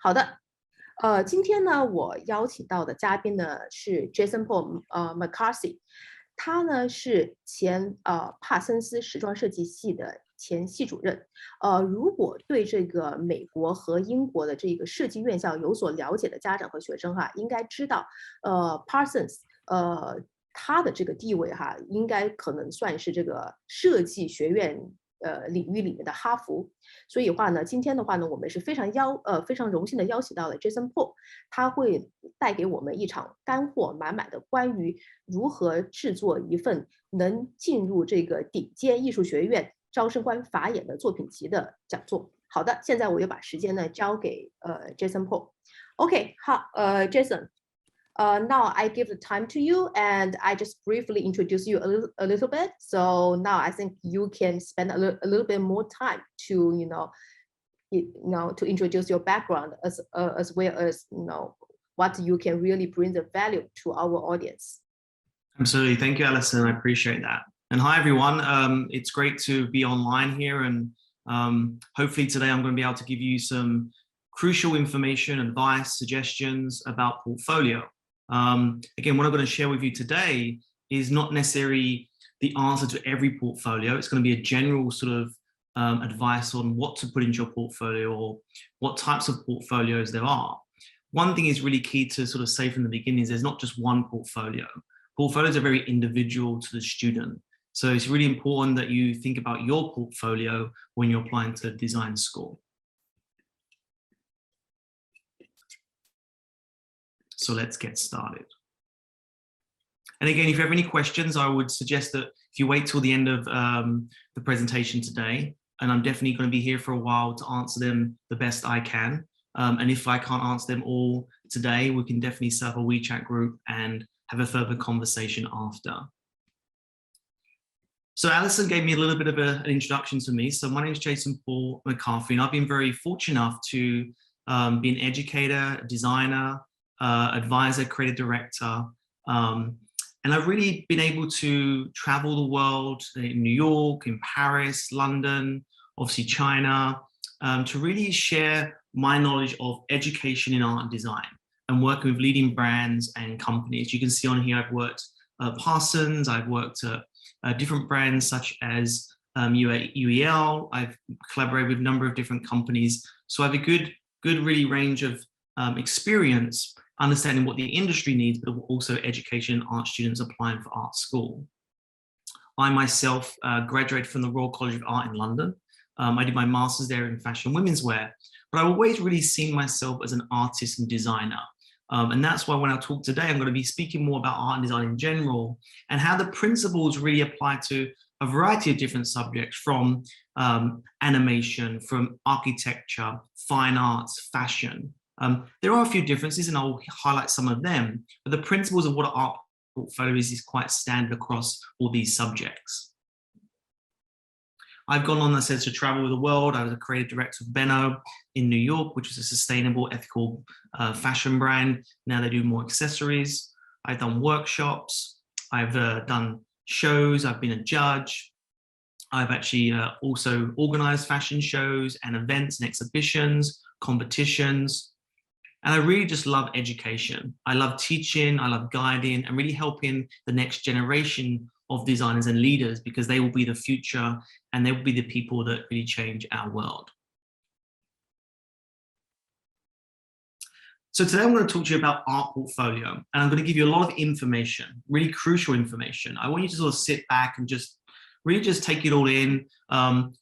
好的，今天呢，我邀请到的嘉宾呢是 Jasonpaul McCarthy， 他呢是前帕森斯时装设计系的前系主任。如果对这个美国和英国的这个设计院校有所了解的家长和学生哈，应该知道Parsons他的这个地位哈，应该可能算是这个设计学院领域里面的哈佛。所以话呢，今天的话呢，我们是非常荣幸的邀请到了 Jasonpaul， 他会带给我们一场干货满满的关于如何制作一份能进入这个顶尖艺术学院招生官法眼的作品集的讲座。好的，现在我就把时间呢交给Jasonpaul。OK， 好，Jason。Now I give the time to you, and I just briefly introduce you a little bit. So now I think you can spend a little bit more time to, to introduce your background as well as, what you can really bring the value to our audience. Absolutely, thank you, Alison. I appreciate that. And hi, everyone. It's great to be online here, and hopefully today I'm going to be able to give you some crucial information, advice, suggestions about portfolio. Again, what I'm going to share with you today is not necessarily the answer to every portfolio. It's going to be a general sort of advice on what to put into your portfolio or what types of portfolios there are. One thing is really key to sort of say from the beginning is there's not just one portfolio. Portfolios are very individual to the student. So it's really important that you think about your portfolio when you're applying to design school. So let's get started. And again, if you have any questions, I would suggest that if you wait till the end of the presentation today, and I'm definitely going to be here for a while to answer them the best I can. And if I can't answer them all today, we can definitely set up a WeChat group and have a further conversation after. So Alison gave me a little bit of an introduction to me. So my name is Jasonpaul McCarthy, and I've been very fortunate enough to be an educator, a designer, advisor, creative director, and I've really been able to travel the world in New York, in Paris, London, obviously China, to really share my knowledge of education in art and design and working with leading brands and companies. You can see on here I've worked at Parsons, I've worked at different brands such as UEL, I've collaborated with a number of different companies. So I have a good really range of experience understanding what the industry needs, but also education art students applying for art school. I myself graduated from the Royal College of Art in London. I did my master's there in fashion women's wear, but I've always really seen myself as an artist and designer. And that's why when I talk today, I'm going to be speaking more about art and design in general and how the principles really apply to a variety of different subjects, from animation, from architecture, fine arts, fashion. There are a few differences and I'll highlight some of them, but the principles of what an art portfolio is quite standard across all these subjects. I've gone on, as I said, to travel the world. I was a creative director of Benno in New York, which is a sustainable, ethical fashion brand. Now they do more accessories. I've done workshops. I've done shows. I've been a judge. I've actually also organized fashion shows and events and exhibitions, competitions. And I really just love education. I love teaching, I love guiding, and really helping the next generation of designers and leaders, because they will be the future and they will be the people that really change our world. So today I'm going to talk to you about art portfolio, and I'm going to give you a lot of information, really crucial information. I want you to sort of sit back and just really just take it all in.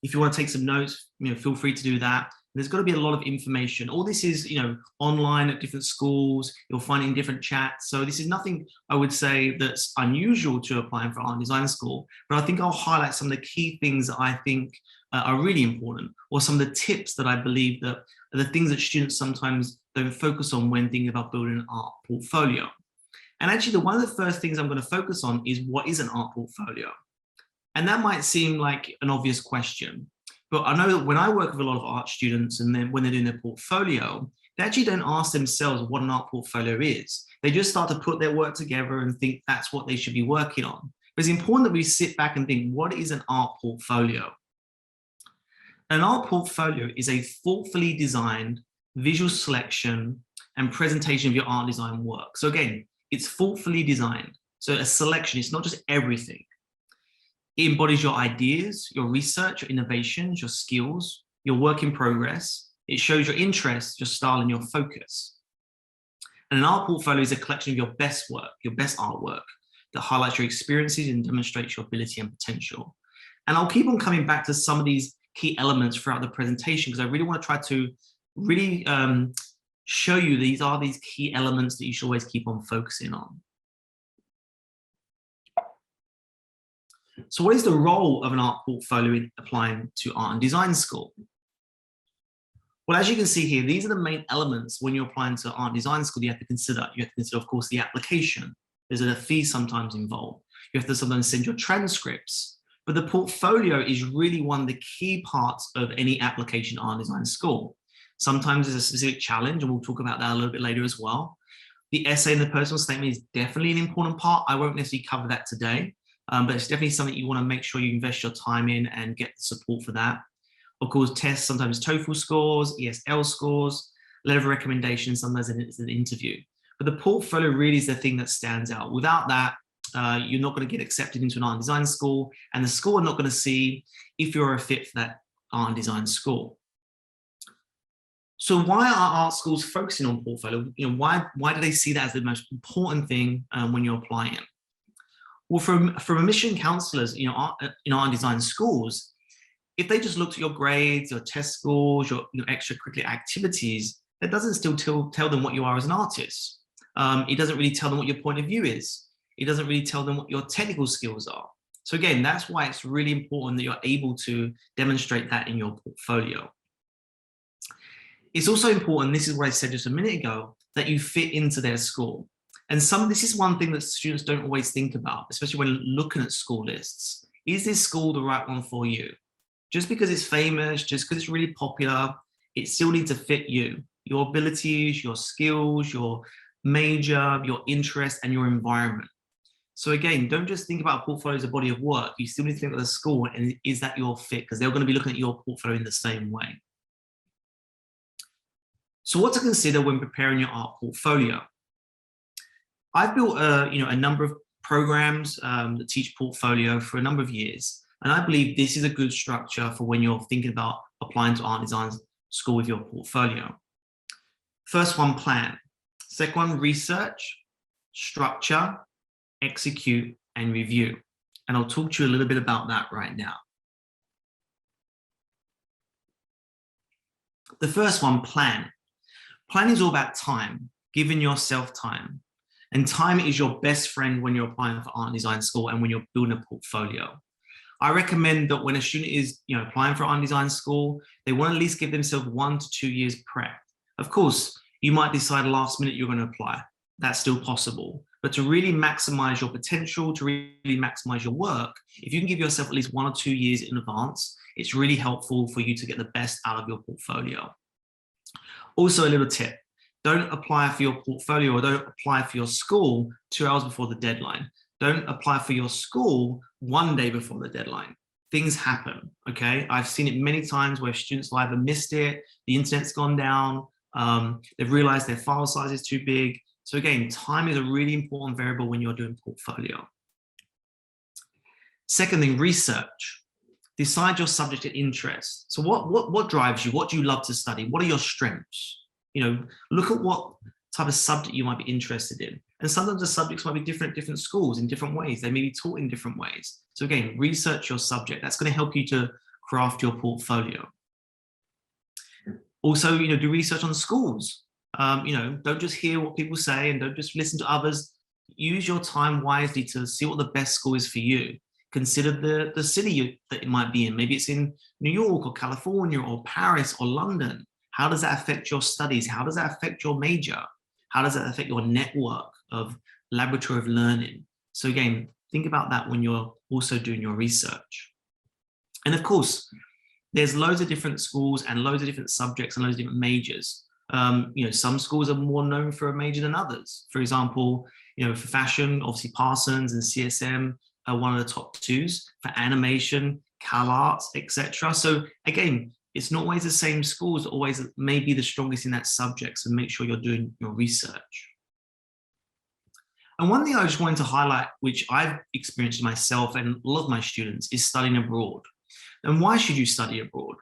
If you want to take some notes, feel free to do that. There's got to be a lot of information. All this is, online at different schools. You'll find it in different chats. So this is nothing I would say that's unusual to applying for art and design school. But I think I'll highlight some of the key things that I think are really important, or some of the tips that I believe that are the things that students sometimes don't focus on when thinking about building an art portfolio. And actually, one of the first things I'm going to focus on is, what is an art portfolio? And that might seem like an obvious question. But I know that when I work with a lot of art students, and then when they're doing their portfolio, they actually don't ask themselves what an art portfolio is. They just start to put their work together and think that's what they should be working on. But it's important that we sit back and think, what is an art portfolio? An art portfolio is a thoughtfully designed visual selection, and presentation of your art and design work. So again, it's thoughtfully designed. So a selection, it's not just everything. It embodies your ideas, your research, your innovations, your skills, your work in progress. It shows your interests, your style, and your focus. And an art portfolio is a collection of your best work, your best artwork that highlights your experiences and demonstrates your ability and potential. And I'll keep on coming back to some of these key elements throughout the presentation, because I really want to try to really show you these key elements that you should always keep on focusing on. So what is the role of an art portfolio in applying to art and design school? Well, as you can see here, these are the main elements when you're applying to art and design school you have to consider. You have to consider, of course, the application. There's a fee sometimes involved. You have to sometimes send your transcripts. But the portfolio is really one of the key parts of any application art and design school. Sometimes there's a specific challenge, and we'll talk about that a little bit later as well. The essay and the personal statement is definitely an important part. I won't necessarily cover that today, but it's definitely something you want to make sure you invest your time in and get the support for that. Of course, tests, sometimes TOEFL scores, ESL scores, letter of recommendation, sometimes it's an interview. But the portfolio really is the thing that stands out. Without that, you're not going to get accepted into an art and design school, and the school are not going to see if you're a fit for that art and design school. So why are art schools focusing on portfolio? Why do they see that as the most important thing when you're applying? Well, from admission counselors, in art and design schools, if they just looked at your grades, your test scores, your extracurricular activities, that doesn't still tell them what you are as an artist. It doesn't really tell them what your point of view is. It doesn't really tell them what your technical skills are. So again, that's why it's really important that you're able to demonstrate that in your portfolio. It's also important, this is what I said just a minute ago, that you fit into their school. And this is one thing that students don't always think about, especially when looking at school lists. Is this school the right one for you? Just because it's famous, just because it's really popular, it still needs to fit you, your abilities, your skills, your major, your interest, and your environment. So again, don't just think about a portfolio as a body of work. You still need to think about the school and is that your fit? Because they're going to be looking at your portfolio in the same way. So what to consider when preparing your art portfolio? I've built a number of programs that teach portfolio for a number of years. And I believe this is a good structure for when you're thinking about applying to art and design school with your portfolio. First one, plan. Second one, research, structure, execute, and review. And I'll talk to you a little bit about that right now. The first one, plan. Planning is all about time, giving yourself time. And time is your best friend when you're applying for art and design school and when you're building a portfolio. I recommend that when a student is applying for art and design school, they want to at least give themselves 1 to 2 years prep. Of course, you might decide last minute you're going to apply. That's still possible. But to really maximize your potential, to really maximize your work, if you can give yourself at least 1 or 2 years in advance, it's really helpful for you to get the best out of your portfolio. Also, a little tip. Don't apply for your portfolio or don't apply for your school 2 hours before the deadline. Don't apply for your school 1 day before the deadline. Things happen, okay? I've seen it many times where students have either missed it, the internet's gone down, they've realized their file size is too big. So again, time is a really important variable when you're doing portfolio. Second thing, research. Decide your subject of interest. So what drives you? What do you love to study? What are your strengths? Look at what type of subject you might be interested in. And sometimes the subjects might be different schools in different ways. They may be taught in different ways. So again, research your subject. That's going to help you to craft your portfolio. Also, do research on schools. Don't just hear what people say and don't just listen to others. Use your time wisely to see what the best school is for you. Consider the city that it might be in. Maybe it's in New York or California or Paris or London. How does that affect your studies? How does that affect your major? How does that affect your network of laboratory of learning? So again, think about that when you're also doing your research. And of course, there's loads of different schools and loads of different subjects and loads of different majors. Some schools are more known for a major than others. For example, for fashion, obviously Parsons and CSM are one of the top 2s. For animation, CalArts, etc. So again, It's not always the same schools, always maybe the strongest in that subject, so make sure you're doing your research. And one thing I just wanted to highlight, which I've experienced myself and a lot of my students, is studying abroad. And why should you study abroad?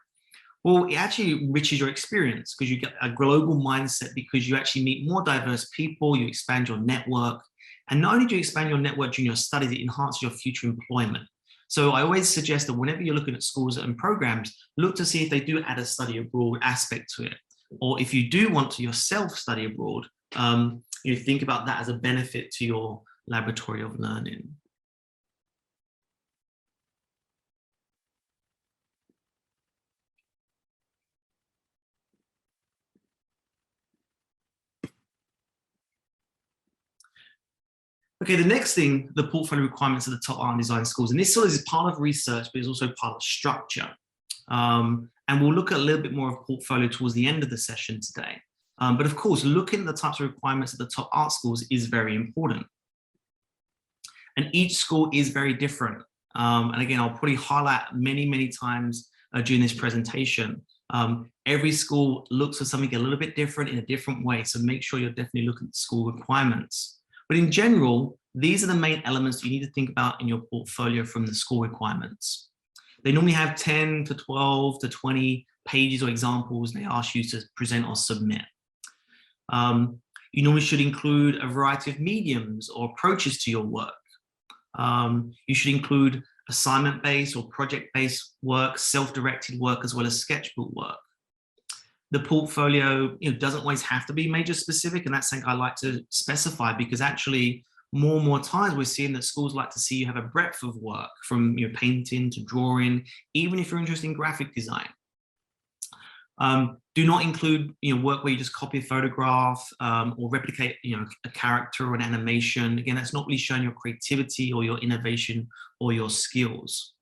Well, it actually enriches your experience because you get a global mindset, because you actually meet more diverse people, you expand your network. And not only do you expand your network during your studies, it enhances your future employment. So I always suggest that whenever you're looking at schools and programs, look to see if they do add a study abroad aspect to it. Or if you do want to yourself study abroad, you think about that as a benefit to your laboratory of learning. Okay, the next thing, the portfolio requirements of the top art and design schools. And this sort of is part of research, but it's also part of structure. And we'll look at a little bit more of portfolio towards the end of the session today. But of course, looking at the types of requirements of the top art schools is very important. And each school is very different. And again, I'll probably highlight many, many times during this presentation. Every school looks for something a little bit different in a different way. So make sure you're definitely looking at school requirements. But in general, these are the main elements you need to think about in your portfolio from the school requirements. They normally have 10 to 12 to 20 pages or examples they ask you to present or submit. You normally should include a variety of mediums or approaches to your work. You should include assignment-based or project-based work, self-directed work, as well as sketchbook work. The portfolio doesn't always have to be major specific, and that's something I like to specify, because actually more and more times we're seeing that schools like to see you have a breadth of work, from painting to drawing, even if you're interested in graphic design. Do not include work where you just copy a photograph or replicate a character or an animation. Again, that's not really showing your creativity or your innovation or your skills.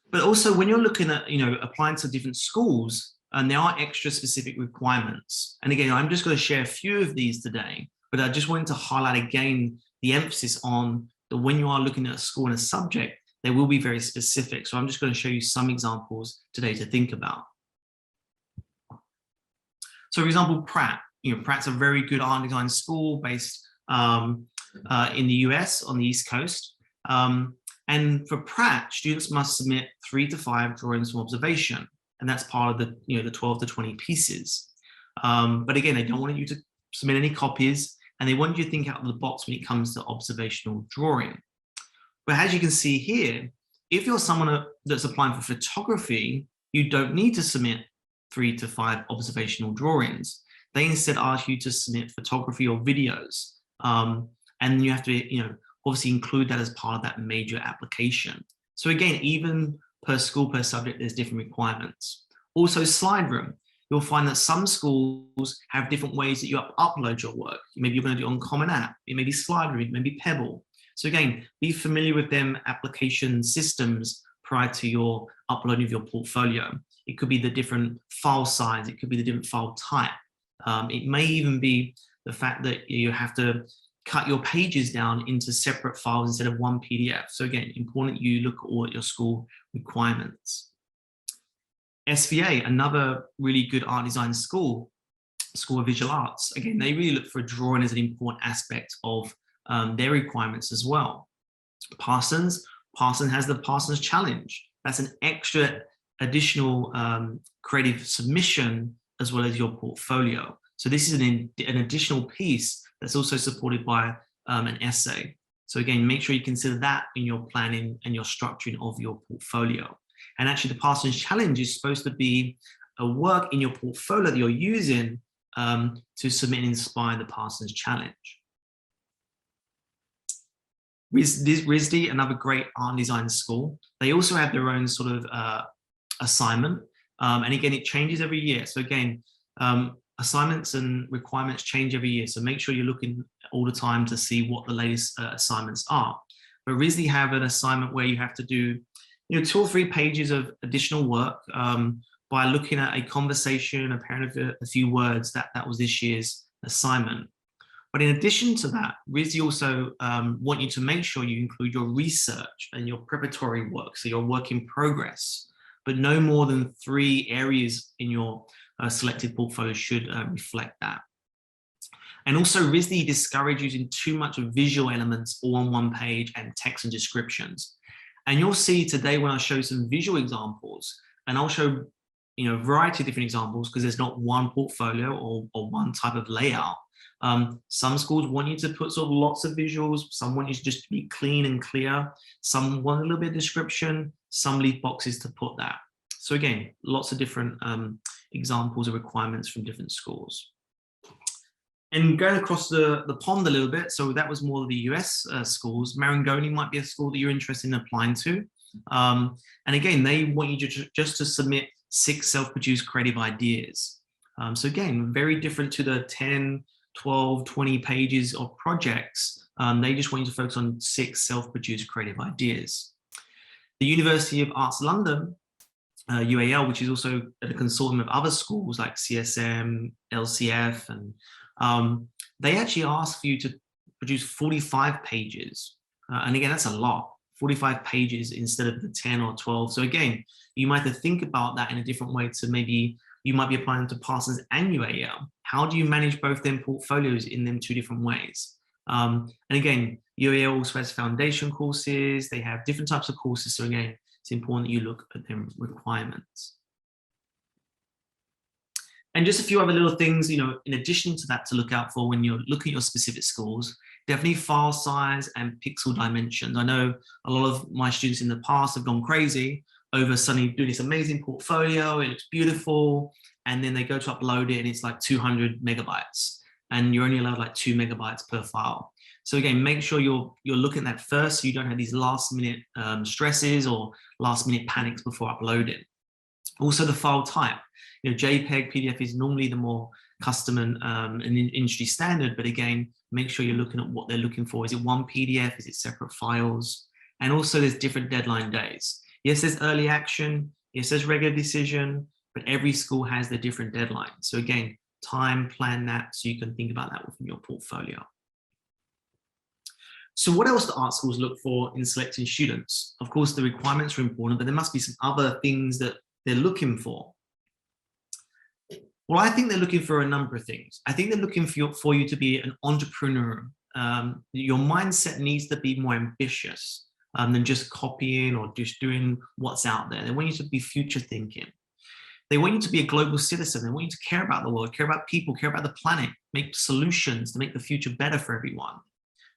But also, when you're looking at applying to different schools, and there are extra specific requirements. And again, I'm just going to share a few of these today, but I just wanted to highlight again the emphasis on that when you are looking at a school and a subject, they will be very specific. So I'm just going to show you some examples today to think about. So for example, Pratt. Pratt's a very good art and design school based in the US on the East Coast. And for Pratt, students must submit 3 to 5 drawings from observation. And that's part of the 12 to 20 pieces. But again, they don't want you to submit any copies, and they want you to think out of the box when it comes to observational drawing. But as you can see here, if you're someone that's applying for photography, you don't need to submit 3 to 5 observational drawings. They instead ask you to submit photography or videos. And you have to, obviously include that as part of that major application. So again, even per school, per subject, there's different requirements. Also, slide room. You'll find that some schools have different ways that you upload your work. Maybe you're going to do it on Common App. It may be Slide Room, it may be Pebble. So again, be familiar with them application systems prior to your uploading of your portfolio. It could be the different file size. It could be the different file type. It may even be the fact that you have to cut your pages down into separate files instead of one PDF. So again, important you look at your school requirements. SVA, another really good art design school of visual arts. Again, they really look for drawing as an important aspect of their requirements as well. Parsons has the Parsons Challenge. That's an extra additional creative submission as well as your portfolio. So this is an additional piece that's also supported by an essay. So again, make sure you consider that in your planning and your structuring of your portfolio. And actually the Parsons Challenge is supposed to be a work in your portfolio that you're using to submit and inspire the Parsons Challenge. RISD, another great art and design school. They also have their own sort of assignment. And again, it changes every year. So again, assignments and requirements change every year. So make sure you're looking all the time to see what the latest assignments are. But RISD have an assignment where you have to do 2 or 3 pages of additional work by looking at a conversation, a pair of a few words. That was this year's assignment. But in addition to that, RISD also want you to make sure you include your research and your preparatory work, so your work in progress, but no more than 3 areas in your selected portfolio should reflect that. And also RISD discourage using too much visual elements all on one page and text and descriptions. And you'll see today when I show some visual examples, and I'll show a variety of different examples because there's not one portfolio or one type of layout. Some schools want you to put sort of lots of visuals, some want you to just be clean and clear, some want a little bit of description, some leave boxes to put that. So again, lots of different examples of requirements from different schools. And going across the pond a little bit, so that was more of the US schools. Marangoni might be a school that you're interested in applying to. And again, they want you just to submit 6 self-produced creative ideas. So again, very different to the 10, 12, 20 pages of projects. They just want you to focus on 6 self-produced creative ideas. The University of Arts London, UAL, which is also a consortium of other schools like CSM, LCF, and they actually ask for you to produce 45 pages. And again, that's a lot, 45 pages instead of the 10 or 12. So again, you might have to think about that in a different way to maybe you might be applying to Parsons and UAL. How do you manage both them portfolios in them 2 different ways? And again, UAL also has foundation courses. They have different types of courses. So again, it's important that you look at their requirements. And just a few other little things, in addition to that to look out for when you're looking at your specific schools, definitely file size and pixel dimensions. I know a lot of my students in the past have gone crazy over suddenly doing this amazing portfolio, it looks beautiful, and then they go to upload it and it's like 200 megabytes, and you're only allowed like 2 megabytes per file. So again, make sure you're looking at that first so you don't have these last minute stresses or last minute panics before uploading. Also the file type. JPEG, PDF is normally the more custom and industry standard, but again, make sure you're looking at what they're looking for. Is it one PDF? Is it separate files? And also there's different deadline days. Yes, there's early action. Yes, there's regular decision, but every school has their different deadlines. So again, plan that so you can think about that within your portfolio. So what else do art schools look for in selecting students? Of course, the requirements are important, but there must be some other things that they're looking for. Well, I think they're looking for a number of things. I think they're looking for you to be an entrepreneur. Your mindset needs to be more ambitious than just copying or just doing what's out there. They want you to be future thinking. They want you to be a global citizen. They want you to care about the world, care about people, care about the planet, make solutions to make the future better for everyone.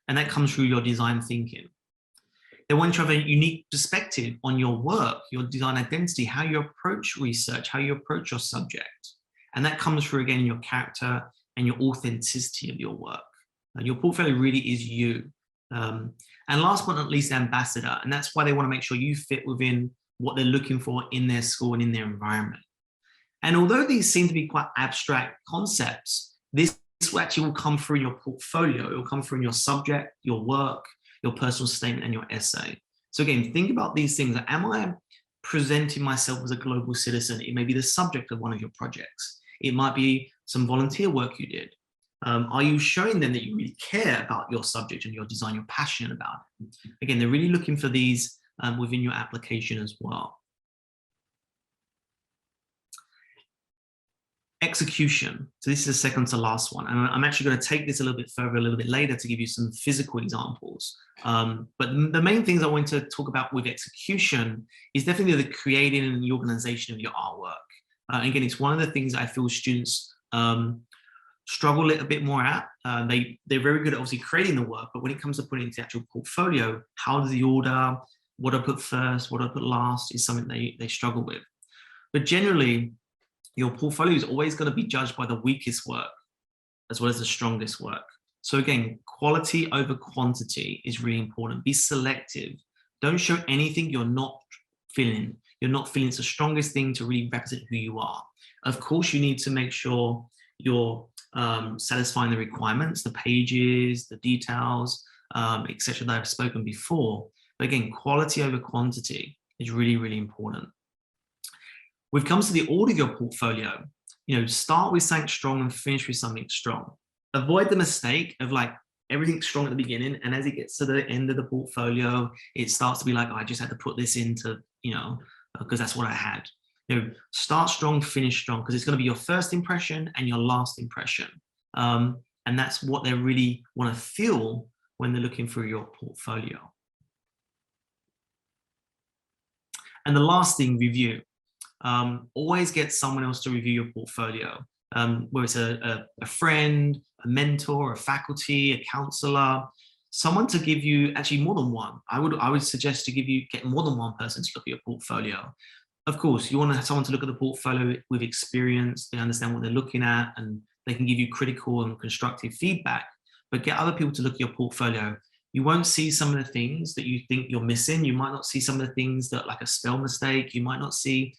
And that comes through your design thinking. They want you to have a unique perspective on your work, your design identity, how you approach research, how you approach your subject. And that comes through, again, your character and your authenticity of your work. Your portfolio really is you. And last but not least, ambassador. And that's why they want to make sure you fit within what they're looking for in their school and in their environment. And although these seem to be quite abstract concepts, this actually will come through in your portfolio. It will come through in your subject, your work, your personal statement, and your essay. So again, think about these things. Am I presenting myself as a global citizen? It may be the subject of one of your projects. It might be some volunteer work you did. Are you showing them that you really care about your subject and your design, you're passionate about it? Again, they're really looking for these within your application as well. Execution. So this is the second to last one. And I'm actually going to take this a little bit further a little bit later to give you some physical examples. But the main things I want to talk about with execution is definitely the creating and the organization of your artwork. Again, it's one of the things I feel students struggle a little bit more at. They're very good at obviously creating the work, but when it comes to putting it into the actual portfolio, how does the order, what I put first, what I put last is something they struggle with. But generally, your portfolio is always going to be judged by the weakest work as well as the strongest work. So again, quality over quantity is really important. Be selective. Don't show anything you're not feeling. You're not feeling it's the strongest thing to really represent who you are. Of course, you need to make sure you're satisfying the requirements, the pages, the details, etc. that I've spoken before. But again, quality over quantity is really, really important. When it comes to the order of your portfolio, start with something strong and finish with something strong. avoid the mistake of like everything's strong at the beginning, and as it gets to the end of the portfolio, it starts to be like, oh, I just had to put this into, because that's what I had. Start strong, finish strong, because it's going to be your first impression and your last impression. And that's what they really want to feel when they're looking through your portfolio. And the last thing, review. Always get someone else to review your portfolio, whether it's a friend, a mentor, a faculty, a counselor, someone to give you, actually more than one. I would suggest to get more than one person to look at your portfolio. Of course, you want to have someone to look at the portfolio with experience. They understand what they're looking at and they can give you critical and constructive feedback, but get other people to look at your portfolio. You won't see some of the things that you think you're missing. You might not see some of the things that, like a spell mistake. You might not see,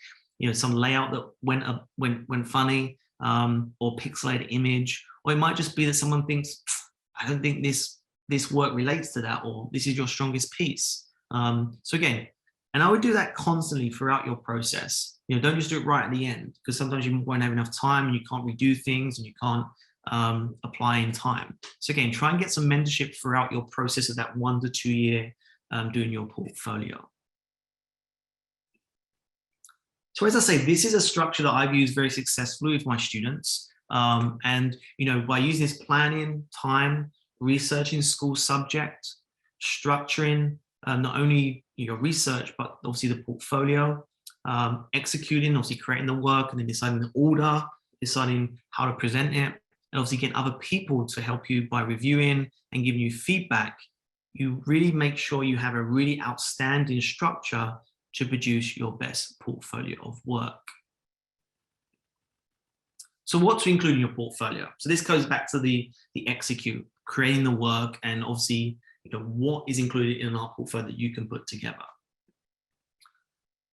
some layout that went funny, or pixelated image, or it might just be that someone thinks, I don't think this work relates to that, or this is your strongest piece. So again, and I would do that constantly throughout your process. Don't just do it right at the end, because sometimes you won't have enough time and you can't redo things and you can't apply in time. So again, try and get some mentorship throughout your process of that 1 to 2 year doing your portfolio. So as I say, this is a structure that I've used very successfully with my students. And by using this planning, time, researching school subject, structuring not only your research, but obviously the portfolio, executing, obviously creating the work, and then deciding the order, deciding how to present it, and obviously getting other people to help you by reviewing and giving you feedback. You really make sure you have a really outstanding structure to produce your best portfolio of work. So what to include in your portfolio? So this goes back to the execute, creating the work, and obviously what is included in an art portfolio that you can put together.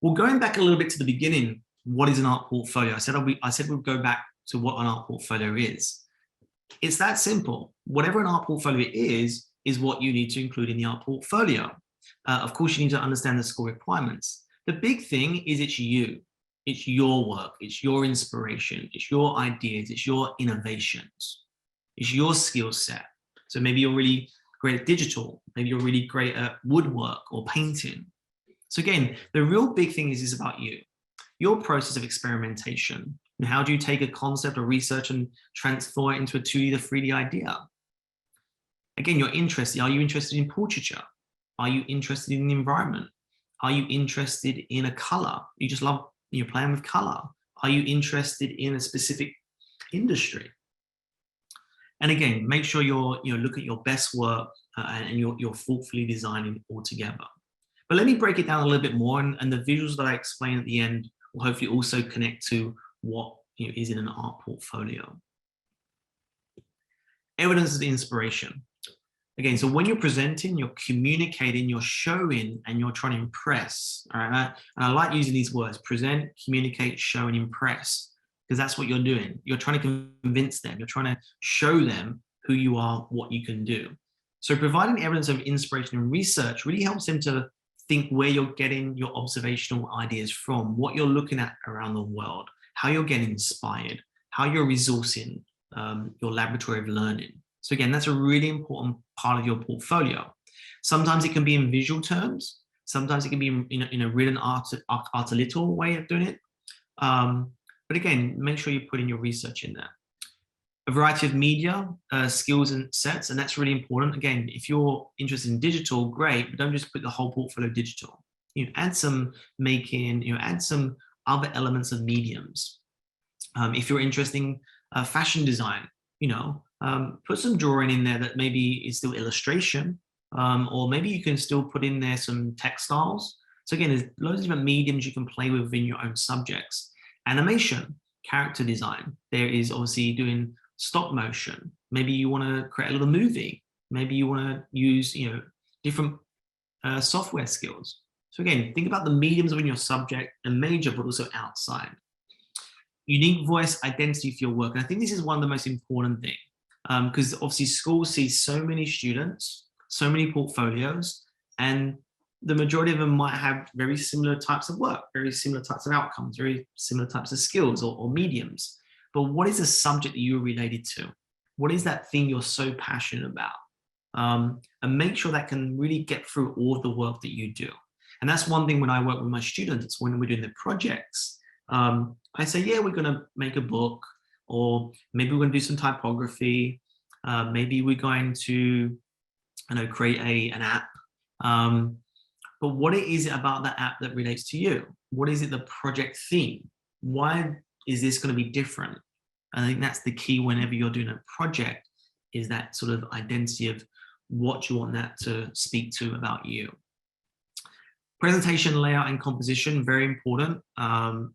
Well, going back a little bit to the beginning, what is an art portfolio? I said we'd go back to what an art portfolio is. It's that simple. Whatever an art portfolio is what you need to include in the art portfolio. Of course, you need to understand the school requirements. The big thing is it's you. It's your work. It's your inspiration. It's your ideas. It's your innovations. It's your skill set. So maybe you're really great at digital. Maybe you're really great at woodwork or painting. So again, the real big thing is about you, your process of experimentation. And how do you take a concept or research and transform it into a 2D to 3D idea? Again, you're interested. Are you interested in portraiture? Are you interested in the environment? Are you interested in a color? You just love playing with color. Are you interested in a specific industry? And again, make sure you're look at your best work and you're thoughtfully designing all together. But let me break it down a little bit more, and the visuals that I explain at the end will hopefully also connect to what is in an art portfolio. Evidence of inspiration. Again, so when you're presenting, you're communicating, you're showing, and you're trying to impress. All right, and I like using these words: present, communicate, show, and impress, because that's what you're doing. You're trying to convince them. You're trying to show them who you are, what you can do. So providing evidence of inspiration and research really helps them to think where you're getting your observational ideas from, what you're looking at around the world, how you're getting inspired, how you're resourcing your laboratory of learning. So again, that's a really important part of your portfolio. Sometimes it can be in visual terms. Sometimes it can be in a written articulate way of doing it. But again, make sure you put in your research in there. A variety of media, skills and sets, and that's really important. Again, if you're interested in digital, great, but don't just put the whole portfolio digital. Add some making, add some other elements of mediums. If you're interested in fashion design, put some drawing in there that maybe is still illustration, or maybe you can still put in there some textiles. So again, there's loads of different mediums you can play with in your own subjects. Animation, character design. There is obviously doing stop motion. Maybe you want to create a little movie. Maybe you want to use, different software skills. So again, think about the mediums within your subject and major, but also outside. Unique voice identity for your work. And I think this is one of the most important things, because obviously schools see so many students, so many portfolios, and the majority of them might have very similar types of work, very similar types of outcomes, very similar types of skills or mediums. But what is the subject that you're related to? What is that thing you're so passionate about? And make sure that can really get through all of the work that you do. And that's one thing when I work with my students, when we're doing the projects, I say, yeah, we're going to make a book, or maybe we're going to do some typography. Maybe we're going to, create an app. But what is it about that app that relates to you? What is it, the project theme? Why is this going to be different? I think that's the key whenever you're doing a project, is that sort of identity of what you want that to speak to about you. Presentation, layout, and composition, very important.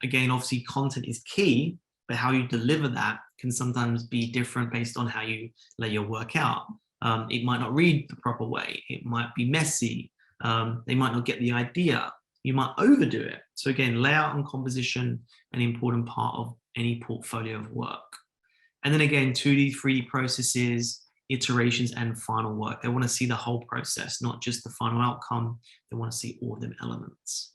Again, obviously content is key, but how you deliver that can sometimes be different based on how you lay your work out. It might not read the proper way. It might be messy. They might not get the idea. You might overdo it. So again, layout and composition, an important part of any portfolio of work. And then again, 2D, 3D processes, iterations, and final work. They want to see the whole process, not just the final outcome. They want to see all of them elements.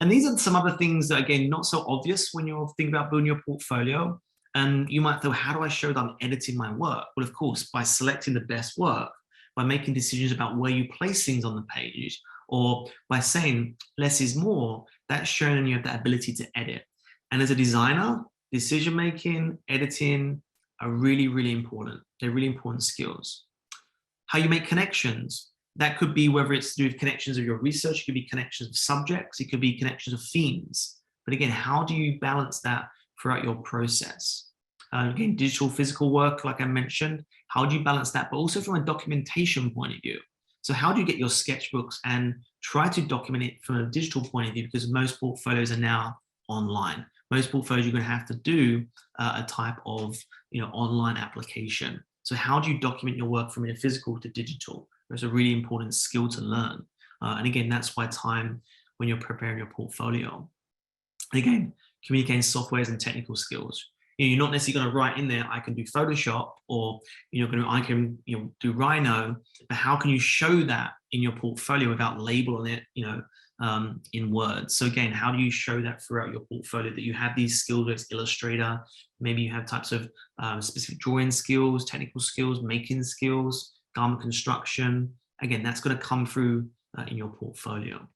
And these are some other things that, again, not so obvious when you're thinking about building your portfolio. And you might think, how do I show that I'm editing my work? Well, of course, by selecting the best work, by making decisions about where you place things on the page, or by saying less is more, that's showing you have that ability to edit. And as a designer, decision-making, editing are really, really important. They're really important skills. How you make connections. That could be whether it's through connections of your research, it could be connections of subjects, it could be connections of themes. But again, how do you balance that throughout your process? Again, digital, physical work, like I mentioned, how do you balance that? But also from a documentation point of view. So how do you get your sketchbooks and try to document it from a digital point of view? Because most portfolios are now online. Most portfolios, you're going to have to do a type of online application. So how do you document your work from physical to digital? It's a really important skill to learn. And again, that's why time when you're preparing your portfolio. And again, communicating softwares and technical skills. You're not necessarily going to write in there, I can do Photoshop, or I can do Rhino, but how can you show that in your portfolio without labeling it in words? So again, how do you show that throughout your portfolio that you have these skills, whether it's Illustrator, maybe you have types of specific drawing skills, technical skills, making skills, garment construction. Again, that's going to come through in your portfolio.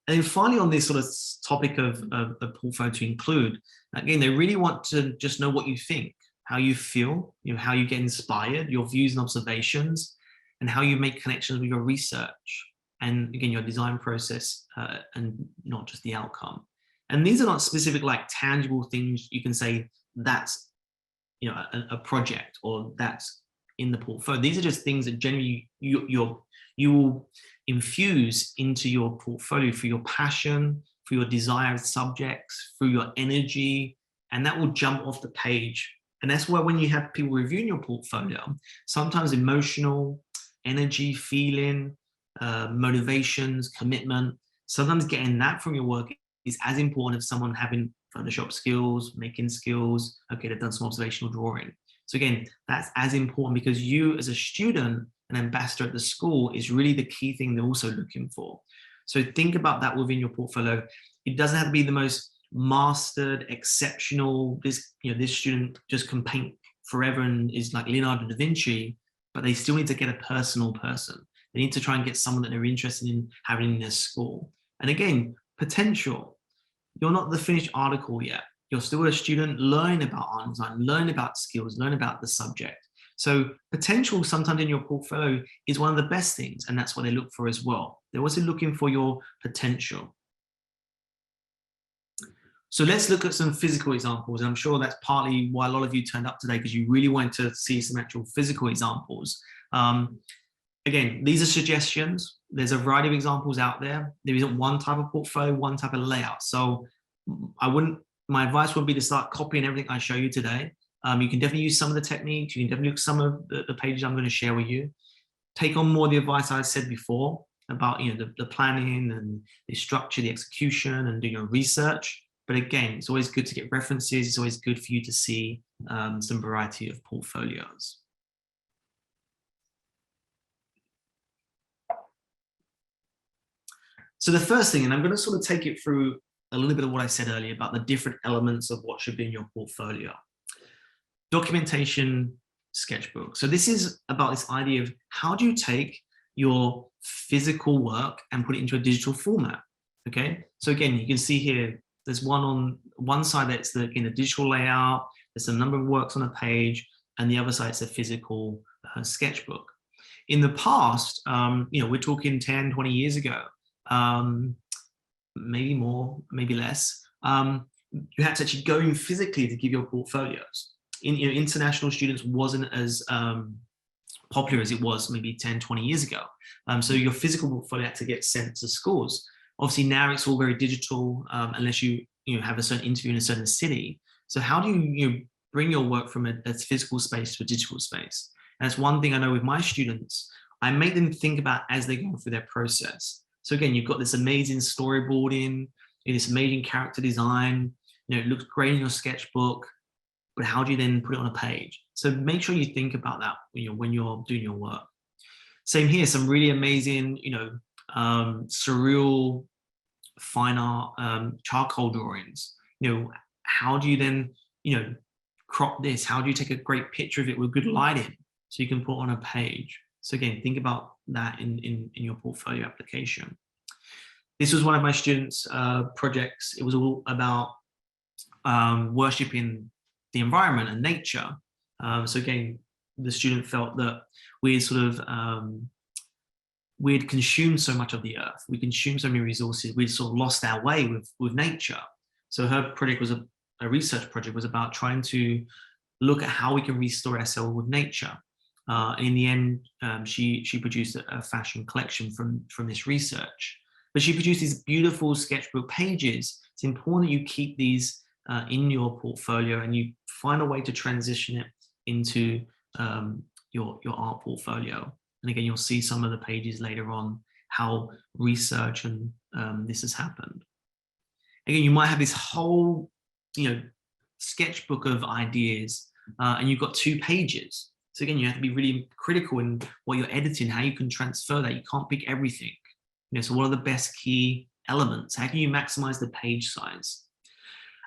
And then finally, on this sort of topic of the portfolio to include, again, they really want to just know what you think, how you feel, how you get inspired, your views and observations, and how you make connections with your research, and again, your design process, and not just the outcome. And these are not specific, like tangible things you can say that's a project or that's in the portfolio. These are just things that generally you will infuse into your portfolio through your passion, through your desired subjects, through your energy, and that will jump off the page. And that's where when you have people reviewing your portfolio, sometimes emotional, energy, feeling, motivations, commitment, sometimes getting that from your work is as important as someone having Photoshop skills, making skills, okay, they've done some observational drawing. So again, that's as important because you as a student, an ambassador at the school is really the key thing they're also looking for. So think about that within your portfolio. It doesn't have to be the most mastered, exceptional, this student just can paint forever and is like Leonardo da Vinci, but they still need to get a personal person. They need to try and get someone that they're interested in having in their school. And again, potential. You're not the finished article yet. You're still a student learning about art design, learning about skills, learning about the subject. So potential sometimes in your portfolio is one of the best things, and that's what they look for as well. They're also looking for your potential. So let's look at some physical examples. And I'm sure that's partly why a lot of you turned up today, because you really wanted to see some actual physical examples. Again, these are suggestions. There's a variety of examples out there. There isn't one type of portfolio, one type of layout. So my advice would be to start copying everything I show you today. You can definitely use some of the techniques. You can definitely use some of the pages I'm going to share with you. Take on more of the advice I said before about the planning and the structure, the execution, and doing your research. But again, it's always good to get references. It's always good for you to see some variety of portfolios. So the first thing, and I'm going to sort of take it through a little bit of what I said earlier about the different elements of what should be in your portfolio. Documentation sketchbook. So this is about this idea of how do you take your physical work and put it into a digital format. Okay, so again, you can see here, there's one on one side that's in a digital layout, there's a number of works on a page, and the other side is a physical sketchbook. In the past, we're talking 10, 20 years ago, maybe more, maybe less, you had to actually go in physically to give your portfolios. International students wasn't as popular as it was maybe 10, 20 years ago. So your physical portfolio had to get sent to schools. Obviously now it's all very digital, unless you have a certain interview in a certain city. So how do you bring your work from a physical space to a digital space? And that's one thing I know with my students. I make them think about as they go through their process. So again, you've got this amazing storyboarding, this amazing character design, it looks great in your sketchbook, but how do you then put it on a page? So make sure you think about that when you're doing your work. Same here, some really amazing, surreal fine art charcoal drawings. How do you then, crop this? How do you take a great picture of it with good lighting so you can put it on a page? So again, think about that in your portfolio application. This was one of my students' projects. It was all about worshipping the environment and nature. So again, the student felt that we had consumed so much of the earth, we consumed so many resources, we'd sort of lost our way with nature. So her project was a research project, was about trying to look at how we can restore ourselves with nature. In the end, she produced a fashion collection from this research. But she produced these beautiful sketchbook pages. It's important that you keep these in your portfolio and you find a way to transition it into your art portfolio. And again, you'll see some of the pages later on how research and this has happened. Again, you might have this whole sketchbook of ideas and you've got 2 pages. So again, you have to be really critical in what you're editing, how you can transfer that. You can't pick everything. So what are the best key elements? How can you maximize the page size?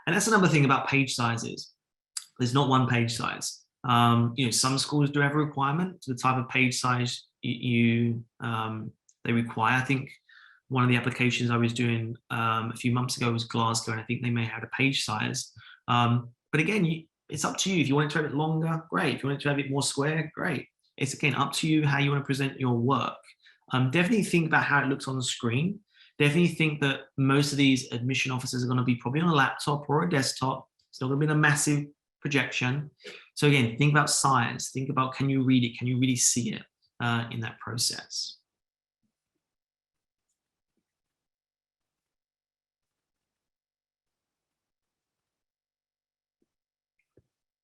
And that's another thing about page sizes. There's not one page size. Some schools do have a requirement to the type of page size they require. I think one of the applications I was doing a few months ago was Glasgow, and I think they may have a page size. But again, it's up to you. If you want it to have it longer, great. If you want it to have it more square, great. It's again up to you how you want to present your work. Definitely think about how it looks on the screen. Definitely think that most of these admission officers are going to be probably on a laptop or a desktop. It's not going to be in a massive projection. So again, think about size. Think about, can you read it? Can you really see it in that process?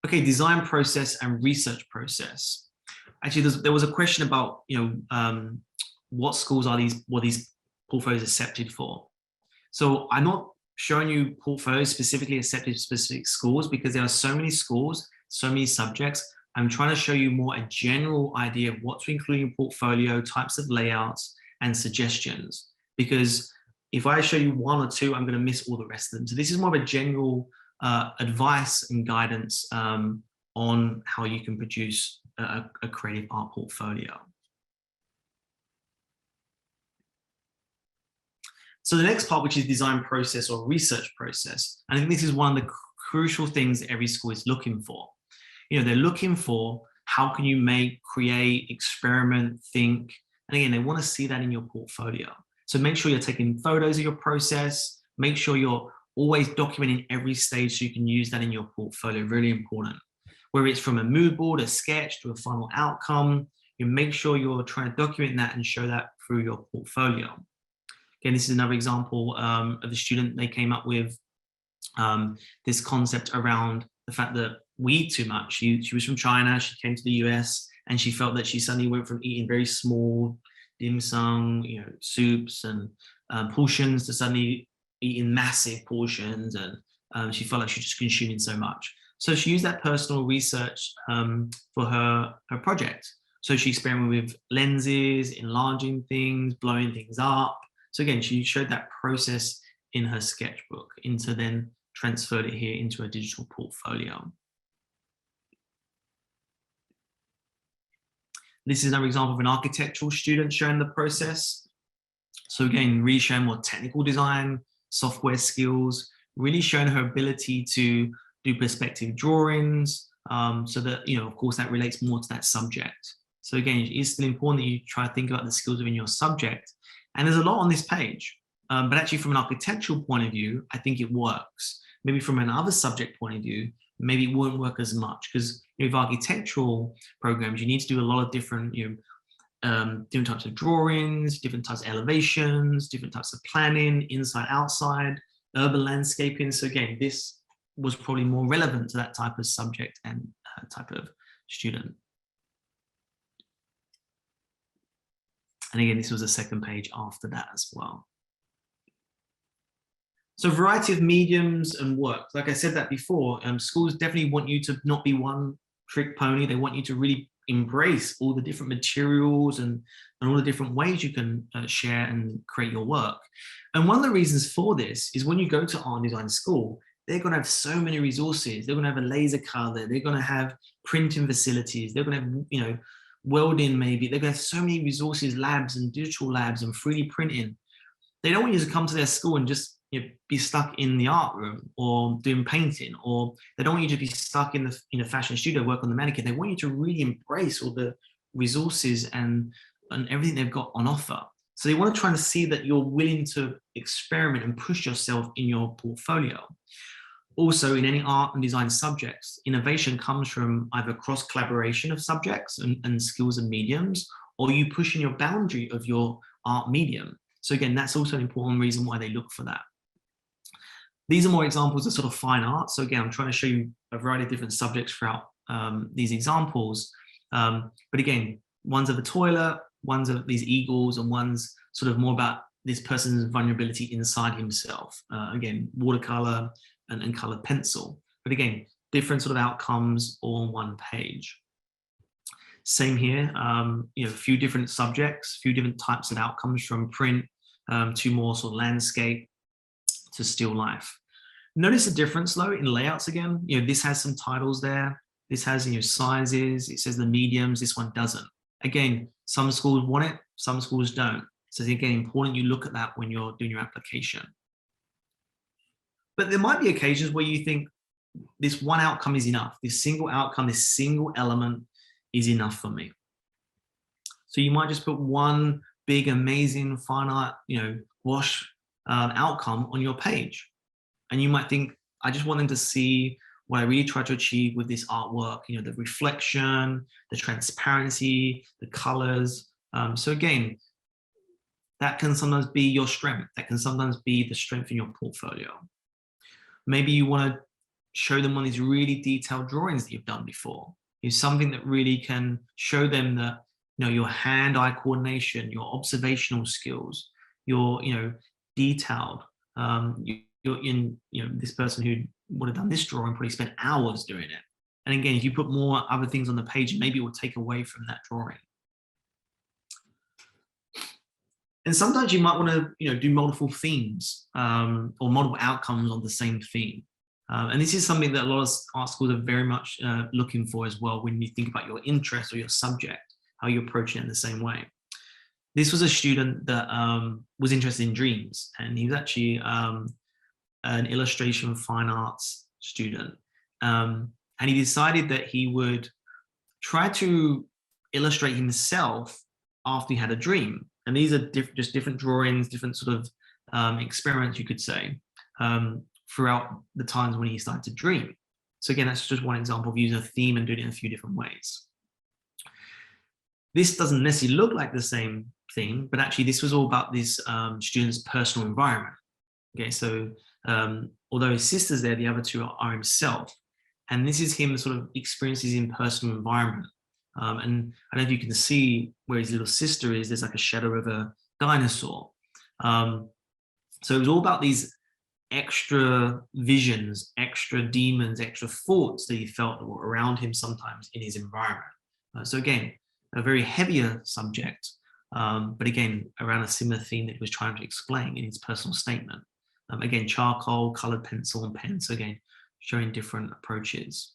Okay, design process and research process. Actually, there was a question about, what schools are these portfolios accepted for? So I'm not showing you portfolios specifically accepted to specific schools because there are so many schools, so many subjects. I'm trying to show you more a general idea of what to include in your portfolio, types of layouts and suggestions. Because if I show you 1 or 2, I'm going to miss all the rest of them. So this is more of a general advice and guidance on how you can produce a creative art portfolio. So the next part, which is design process or research process, and I think this is one of the crucial things that every school is looking for. They're looking for how can you make, create, experiment, think, and again, they want to see that in your portfolio. So make sure you're taking photos of your process, make sure you're always documenting every stage so you can use that in your portfolio, really important. Whether it's from a mood board, a sketch, to a final outcome, you make sure you're trying to document that and show that through your portfolio. Again, this is another example of the student. They came up with this concept around the fact that we eat too much. She was from China, she came to the US, and she felt that she suddenly went from eating very small dim sum, soups and portions to suddenly eating massive portions, and she felt like she was just consuming so much. So she used that personal research for her project. So she experimented with lenses, enlarging things, blowing things up. So again, she showed that process in her sketchbook into then transferred it here into a digital portfolio. This is another example of an architectural student showing the process. So again, really showing more technical design, software skills, really showing her ability to do perspective drawings, so that, of course, that relates more to that subject. So again, it is still important that you try to think about the skills within your subject. And there's a lot on this page, but actually from an architectural point of view, I think it works. Maybe from another subject point of view, maybe it won't work as much, because with architectural programs, you need to do a lot of different, different types of drawings, different types of elevations, different types of planning, inside, outside, urban landscaping. So again, this was probably more relevant to that type of subject and type of student. And again, this was the second page after that as well. So variety of mediums and work. Like I said that before, schools definitely want you to not be one trick pony. They want you to really embrace all the different materials and all the different ways you can share and create your work. And one of the reasons for this is when you go to art and design school, they're going to have so many resources. They're going to have a laser color. They're going to have printing facilities. They're going to have, welding maybe. They're going to have so many resources, labs and digital labs and 3D printing. They don't want you to come to their school and just be stuck in the art room or doing painting, or they don't want you to be stuck in the fashion studio, work on the mannequin. They want you to really embrace all the resources and everything they've got on offer. So they want to try to see that you're willing to experiment and push yourself in your portfolio. Also, in any art and design subjects, innovation comes from either cross collaboration of subjects and skills and mediums, or you pushing your boundary of your art medium. So again, that's also an important reason why they look for that. These are more examples of sort of fine art. So again, I'm trying to show you a variety of different subjects throughout these examples. But again, one's of a toilet, one's of these eagles, and one's sort of more about this person's vulnerability inside himself. Again, watercolor and colored pencil. But again, different sort of outcomes all on one page. Same here, a few different subjects, a few different types of outcomes, from print to more sort of landscape to still life. Notice the difference though in layouts again. This has some titles there. This has sizes. It says the mediums. This one doesn't. Again, some schools want it, some schools don't. So it's again important you look at that when you're doing your application. But there might be occasions where you think this one outcome is enough. This single outcome, this single element is enough for me. So you might just put one big, amazing, fine art, wash outcome on your page. And you might think, I just want them to see what I really try to achieve with this artwork, the reflection, the transparency, the colors. So again, that can sometimes be your strength. That can sometimes be the strength in your portfolio. Maybe you want to show them one of these really detailed drawings that you've done before. It's something that really can show them that, your hand-eye coordination, your observational skills, your, detailed. You're in, this person who would have done this drawing probably spent hours doing it. And again, if you put more other things on the page, maybe it will take away from that drawing. And sometimes you might want to, do multiple themes or multiple outcomes on the same theme. And this is something that a lot of art schools are very much looking for as well when you think about your interest or your subject, how you approach it in the same way. This was a student that was interested in dreams, and he was actually an illustration fine arts student. And he decided that he would try to illustrate himself after he had a dream. And these are just different drawings, different sort of experiments, you could say, throughout the times when he started to dream. So again, that's just one example of using a theme and doing it in a few different ways. This doesn't necessarily look like the same thing, but actually this was all about this student's personal environment. Okay, so although his sister's there, the other two are himself. And this is him sort of experiences in personal environment. And I don't know if you can see where his little sister is, there's like a shadow of a dinosaur. So it was all about these extra visions, extra demons, extra thoughts that he felt that were around him sometimes in his environment. So again, a very heavier subject, but again, around a similar theme that he was trying to explain in his personal statement. Again, charcoal, colored pencil and pen. So again, showing different approaches.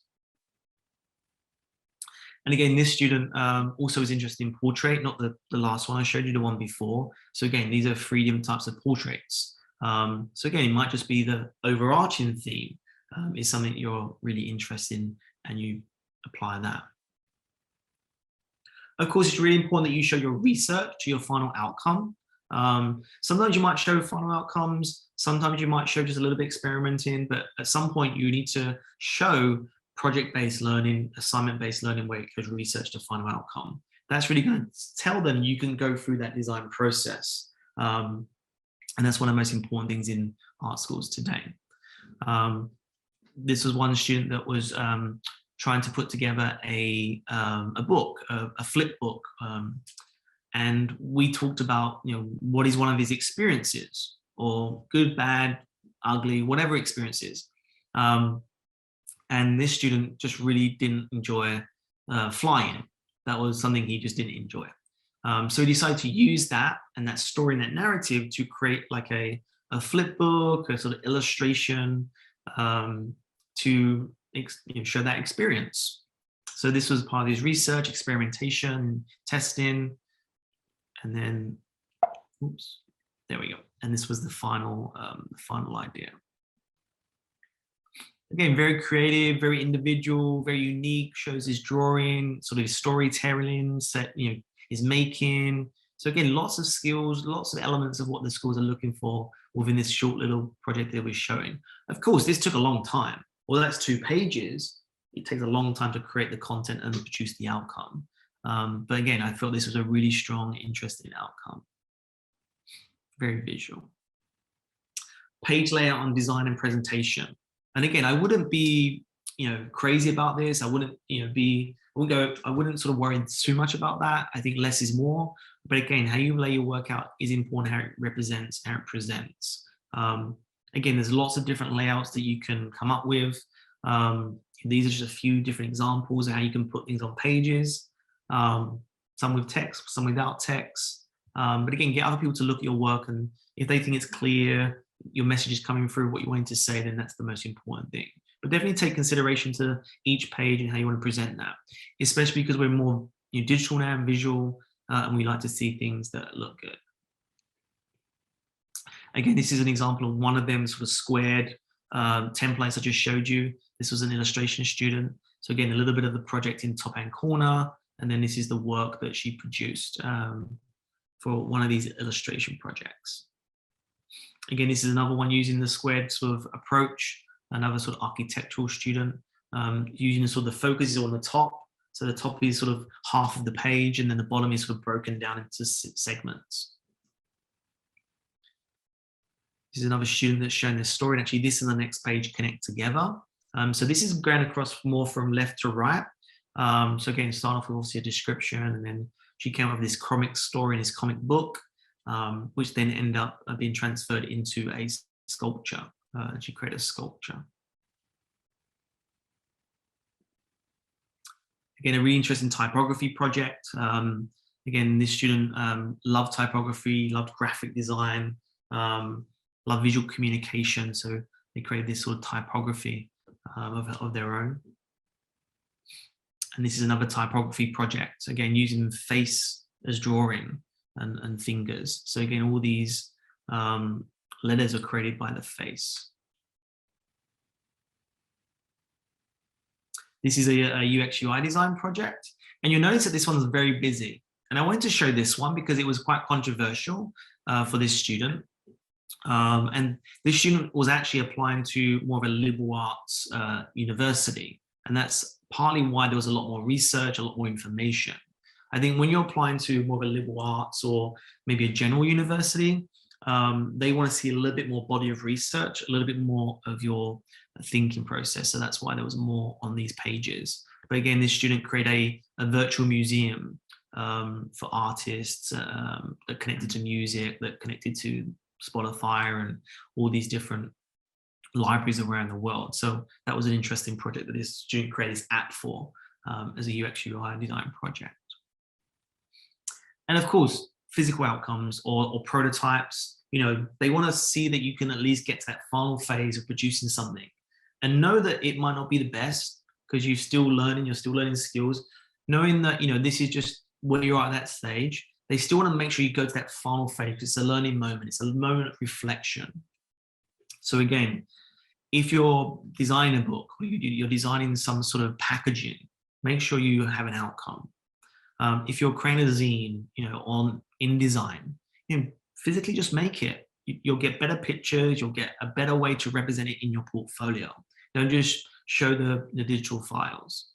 And again, this student also is interested in portrait, not the last one I showed you, the one before. So again, these are 3 different types of portraits. So again, it might just be the overarching theme is something you're really interested in and you apply that. Of course, it's really important that you show your research to your final outcome. Sometimes you might show final outcomes, sometimes you might show just a little bit experimenting, but at some point you need to show project-based learning, assignment-based learning where it goes research to final outcome. That's really going to tell them you can go through that design process. And that's one of the most important things in art schools today. This was one student that was trying to put together a book, a flip book. And we talked about, what is one of his experiences, or good, bad, ugly, whatever experiences. And this student just really didn't enjoy flying. That was something he just didn't enjoy. So he decided to use that and that story and that narrative to create like a flip book, a sort of illustration to show that experience. So this was part of his research, experimentation, testing, and then, oops, there we go. And this was the final idea. Again, very creative, very individual, very unique, shows his drawing, sort of his storytelling, his making. So again, lots of skills, lots of elements of what the schools are looking for within this short little project that we're showing. Of course, this took a long time. Well, that's 2 pages. It takes a long time to create the content and produce the outcome. But again, I felt this was a really strong, interesting outcome. Very visual. Page layout on design and presentation. And again, I wouldn't be, crazy about this. I wouldn't, I wouldn't sort of worry too much about that. I think less is more. But again, how you lay your work out is important, how it represents, how it presents. Again, there's lots of different layouts that you can come up with. These are just a few different examples of how you can put things on pages. Some with text, some without text. But again, get other people to look at your work, and if they think it's clear, your message is coming through what you wanted to say, then that's the most important thing. But definitely take consideration to each page and how you want to present that, especially because we're more digital now and visual, and we like to see things that look good. Again, this is an example of one of them sort of squared templates I just showed you. This was an illustration student. So again, a little bit of the project in top hand corner, and then this is the work that she produced for one of these illustration projects. Again, this is another one using the squared sort of approach, another sort of architectural student, using the sort of the focus is on the top. So the top is sort of half of the page, and then the bottom is sort of broken down into segments. This is another student that's showing their story, and actually this and the next page connect together. So this is going across more from left to right. So again, start off with obviously a description, and then she came up with this comic story in this comic book, which then ended up being transferred into a sculpture. And she created a sculpture. Again, a really interesting typography project. Again, this student loved typography, loved graphic design, loved visual communication. So they created this sort of typography of their own. And this is another typography project, again, using face as drawing and fingers. So again, all these letters are created by the face. This is a UX UI design project. And you'll notice that this one's very busy. And I wanted to show this one because it was quite controversial for this student. And this student was actually applying to more of a liberal arts university. And that's partly why there was a lot more research, a lot more information. I think when you're applying to more of a liberal arts or maybe a general university, they want to see a little bit more body of research, a little bit more of your thinking process. So that's why there was more on these pages. But again, this student created a virtual museum for artists that connected to music, that connected to Spotify and all these different libraries around the world. So that was an interesting project that this student created this app for as a UX UI design project. And of course, physical outcomes or prototypes. they want to see that you can at least get to that final phase of producing something, and know that it might not be the best because you're still learning skills, knowing that, this is just where you're at that stage. They still want to make sure you go to that final phase. It's a learning moment. It's a moment of reflection. So again, if you're designing a book or you're designing some sort of packaging, make sure you have an outcome. If you're creating a zine, on InDesign, physically just make it. You'll get better pictures. You'll get a better way to represent it in your portfolio. Don't just show the digital files.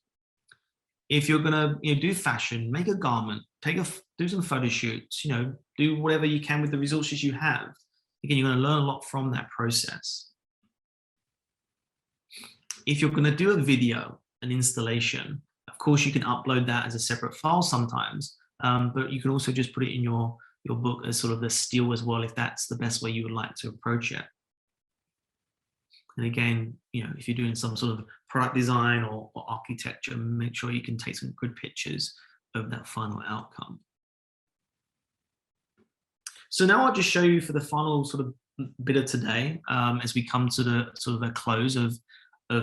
If you're gonna do fashion, make a garment, do some photo shoots, do whatever you can with the resources you have. Again, you're gonna learn a lot from that process. If you're gonna do a video, an installation, of course you can upload that as a separate file sometimes, but you can also just put it in your book as sort of the still as well, if that's the best way you would like to approach it. And again, if you're doing some sort of product design or architecture, make sure you can take some good pictures of that final outcome. So now I'll just show you for the final sort of bit of today, as we come to the sort of a close of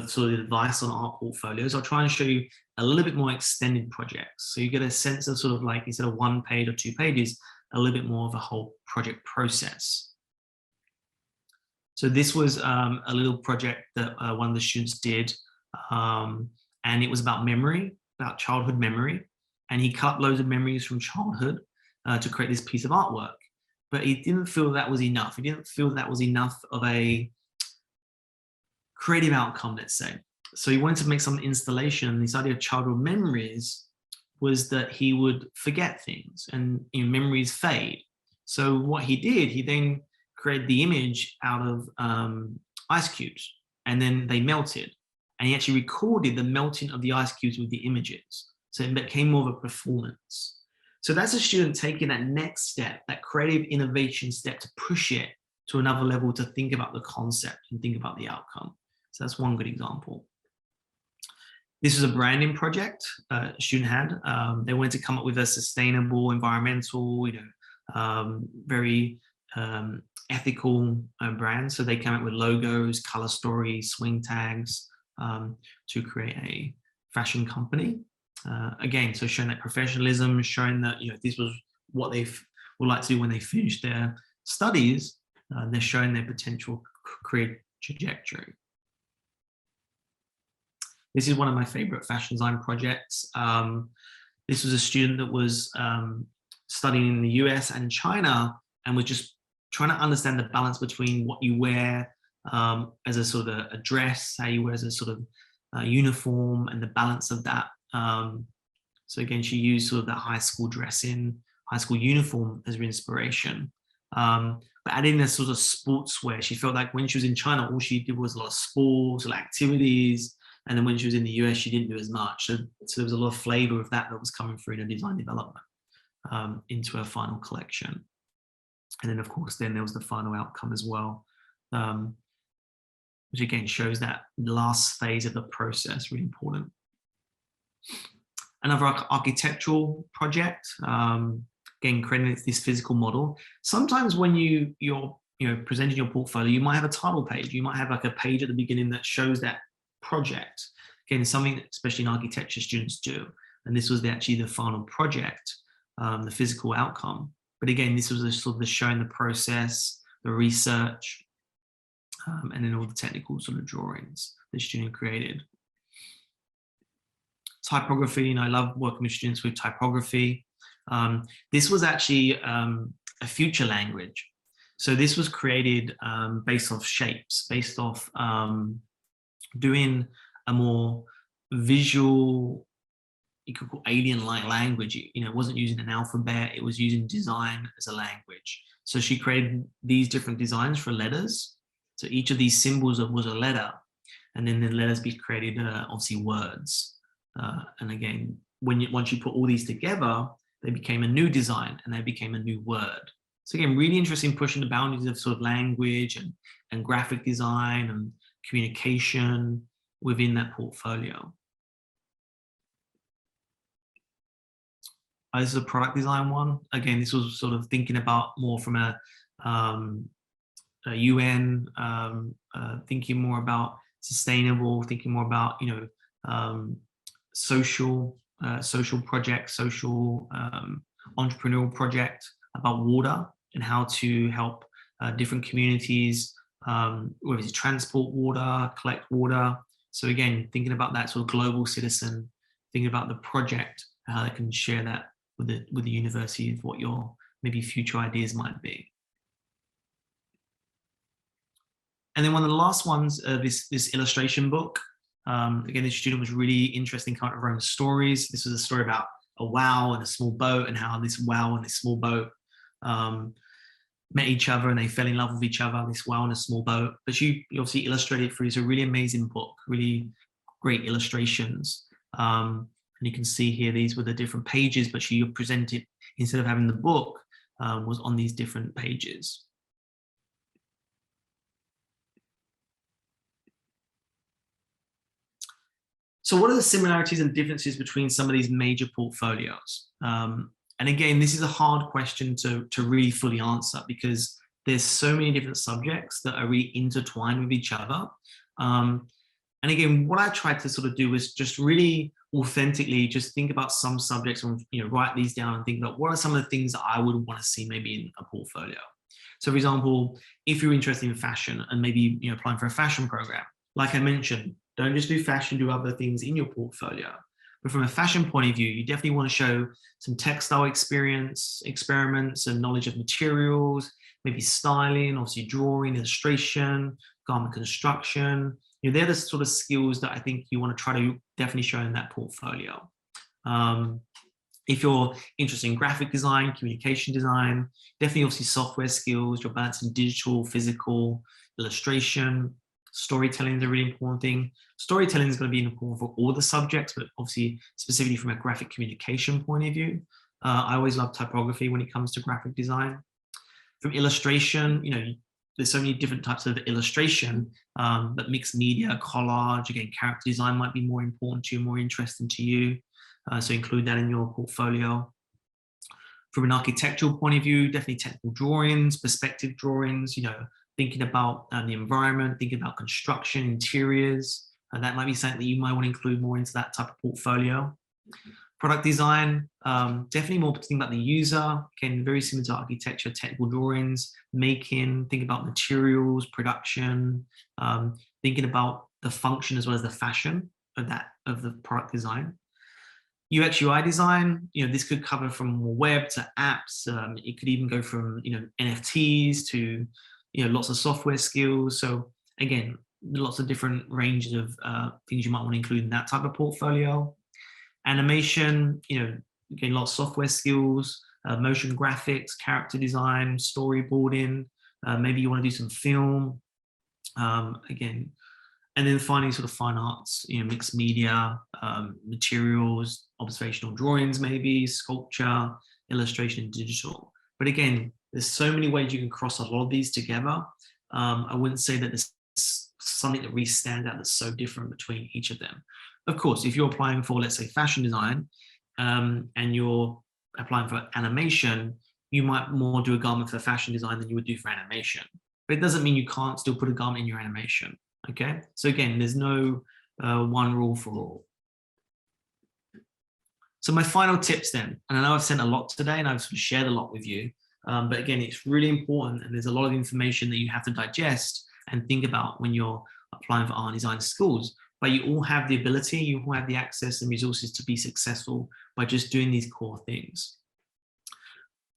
sort of advice on art portfolios. I'll try and show you a little bit more extended projects. So you get a sense of sort of like, instead of 1 page or 2 pages, a little bit more of a whole project process. So this was a little project that one of the students did, and it was about memory, about childhood memory. And he cut loads of memories from childhood to create this piece of artwork. But he didn't feel that was enough. He didn't feel that was enough of a creative outcome, let's say. So he wanted to make some installation. This idea of childhood memories was that he would forget things, and memories fade. So what he did, he then created the image out of ice cubes, and then they melted. And he actually recorded the melting of the ice cubes with the images. So it became more of a performance. So that's a student taking that next step, that creative innovation step, to push it to another level, to think about the concept and think about the outcome. So that's one good example. This is a branding project a student had. They wanted to come up with a sustainable, environmental, very ethical brand. So they came up with logos, color stories, swing tags to create a fashion company. Again, so showing that professionalism, showing that this was what they would like to do when they finish their studies. They're showing their potential career trajectory. This is one of my favorite fashion design projects. This was a student that was studying in the US and China, and was just trying to understand the balance between what you wear as a sort of a dress, how you wear as a sort of uniform, and the balance of that. So again, she used sort of that high school dressing, high school uniform as her inspiration. But adding a sort of sportswear, she felt like when she was in China, all she did was a lot of sports, or activities. And then when she was in the US, she didn't do as much. So there was a lot of flavor of that was coming through in her design development into her final collection. And then, of course, then there was the final outcome as well, which again shows that last phase of the process, really important. Another architectural project, again, creating this physical model. Sometimes when you're presenting your portfolio, you might have a title page. You might have like a page at the beginning that shows that project. Again, something that especially in architecture students do. And this was actually the final project, the physical outcome. But again, this was sort of showing the process, the research, and then all the technical sort of drawings the student created. Typography, I love working with students with typography. This was actually a future language. So this was created based off shapes, based off doing a more visual, you could call alien-like language. It wasn't using an alphabet, it was using design as a language. So she created these different designs for letters. So each of these symbols was a letter, and then the letters be created obviously words. And again, once you put all these together, they became a new design and they became a new word. So again, really interesting, pushing the boundaries of sort of language and graphic design and communication within that portfolio. This is a product design one. Again, this was sort of thinking about more from a UN, thinking more about sustainable, thinking more about social projects, social entrepreneurial project about water and how to help different communities, whether it's transport water, collect water. So again, thinking about that sort of global citizen, thinking about the project, how they can share that with the university of what your maybe future ideas might be. And then one of the last ones, this illustration book. Again, this student was really interested in kind of writing stories. This was a story about a whale and a small boat, and how this whale and this small boat met each other, and they fell in love with each other, this whale and a small boat. But she obviously illustrated it through. It's a really amazing book, really great illustrations. And you can see here, these were the different pages, but she presented, instead of having the book, was on these different pages. So what are the similarities and differences between some of these major portfolios? And again, this is a hard question to really fully answer, because there's so many different subjects that are really intertwined with each other. And again, what I tried to sort of do was just really authentically just think about some subjects and write these down and think about what are some of the things that I would want to see maybe in a portfolio. So for example, if you're interested in fashion and maybe applying for a fashion program, like I mentioned, don't just do fashion, do other things in your portfolio. But from a fashion point of view, you definitely want to show some textile experience, experiments, and knowledge of materials, maybe styling, obviously drawing, illustration, garment construction. They're the sort of skills that I think you want to try to definitely show in that portfolio. If you're interested in graphic design, communication design, definitely obviously software skills, you're balancing digital, physical, illustration. Storytelling is a really important thing. Storytelling is going to be important for all the subjects, but obviously specifically from a graphic communication point of view. I always love typography when it comes to graphic design. From illustration, there's so many different types of illustration, but mixed media, collage, again, character design might be more important to you, more interesting to you. So include that in your portfolio. From an architectural point of view, definitely technical drawings, perspective drawings, thinking about the environment, thinking about construction, interiors. That might be something that you might want to include more into that type of portfolio. Product design, definitely more thinking about the user. Again, very similar to architecture, technical drawings, making, thinking about materials, production, thinking about the function as well as the fashion of the product design. UX UI design, this could cover from web to apps. It could even go from NFTs to lots of software skills. So again, lots of different ranges of things you might want to include in that type of portfolio. Animation, again, lots of software skills, motion graphics, character design, storyboarding. Maybe you want to do some film, again. And then finally, sort of fine arts, mixed media, materials, observational drawings, maybe sculpture, illustration, digital. But again, there's so many ways you can cross a lot of these together. I wouldn't say that there's something that really stands out that's so different between each of them. Of course, if you're applying for, let's say, fashion design, and you're applying for animation, you might more do a garment for fashion design than you would do for animation. But it doesn't mean you can't still put a garment in your animation, okay? So again, there's no one rule for all. So my final tips then, and I know I've sent a lot today and I've sort of shared a lot with you, but again, it's really important, and there's a lot of information that you have to digest and think about when you're applying for art and design schools. But you all have the ability, you all have the access and resources to be successful by just doing these core things.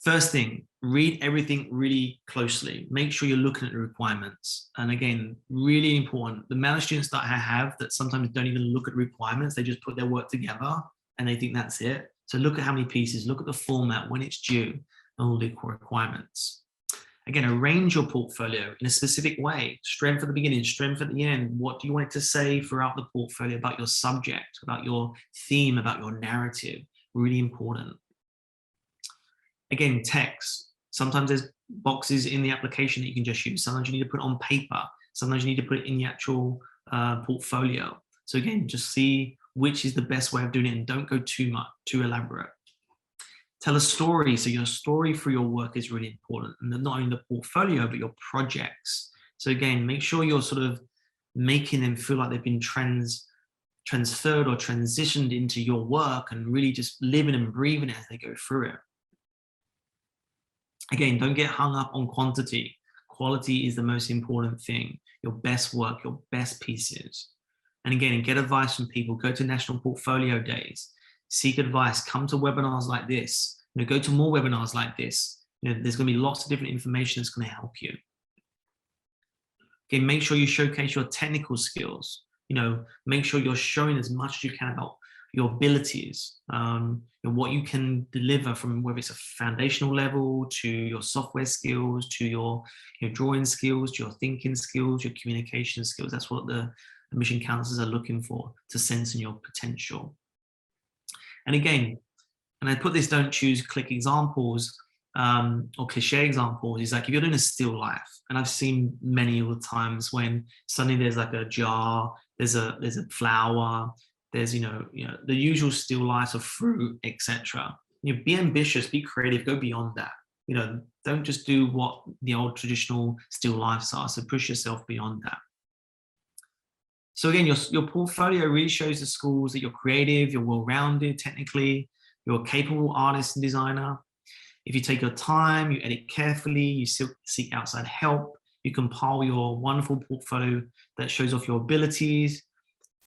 First thing, read everything really closely. Make sure you're looking at the requirements. And again, really important, the amount of students that I have that sometimes don't even look at requirements, they just put their work together and they think that's it. So look at how many pieces, look at the format, when it's due, and all the core requirements. Again, arrange your portfolio in a specific way. Strength at the beginning, strength at the end. What do you want it to say throughout the portfolio about your subject, about your theme, about your narrative? Really important. Again, text. Sometimes there's boxes in the application that you can just use. Sometimes you need to put it on paper. Sometimes you need to put it in the actual portfolio. So again, just see which is the best way of doing it and don't go too elaborate. Tell a story. So your story for your work is really important, and not only the portfolio, but your projects. So again, make sure you're sort of making them feel like they've been transferred or transitioned into your work and really just living and breathing it as they go through it. Again, don't get hung up on quantity. Quality is the most important thing. Your best work, your best pieces. And again, get advice from people. Go to National Portfolio Days. Seek advice. Come to webinars like this. Go to more webinars like this. There's going to be lots of different information that's going to help you. Okay, make sure you showcase your technical skills. Make sure you're showing as much as you can about your abilities, what you can deliver, from whether it's a foundational level to your software skills, to your drawing skills, to your thinking skills, your communication skills. That's what the admission counselors are looking for, to sense in your potential. And again, and I put this, don't choose click examples or cliche examples. Is like if you're doing a still life, and I've seen many of the times when suddenly there's like a jar, there's a flower, there's the usual still life of fruit, etc. Be ambitious, be creative, go beyond that. Don't just do what the old traditional still lifes are. So push yourself beyond that. So again, your portfolio really shows the schools that you're creative, you're well-rounded technically, you're a capable artist and designer. If you take your time, you edit carefully, you seek outside help, you compile your wonderful portfolio that shows off your abilities,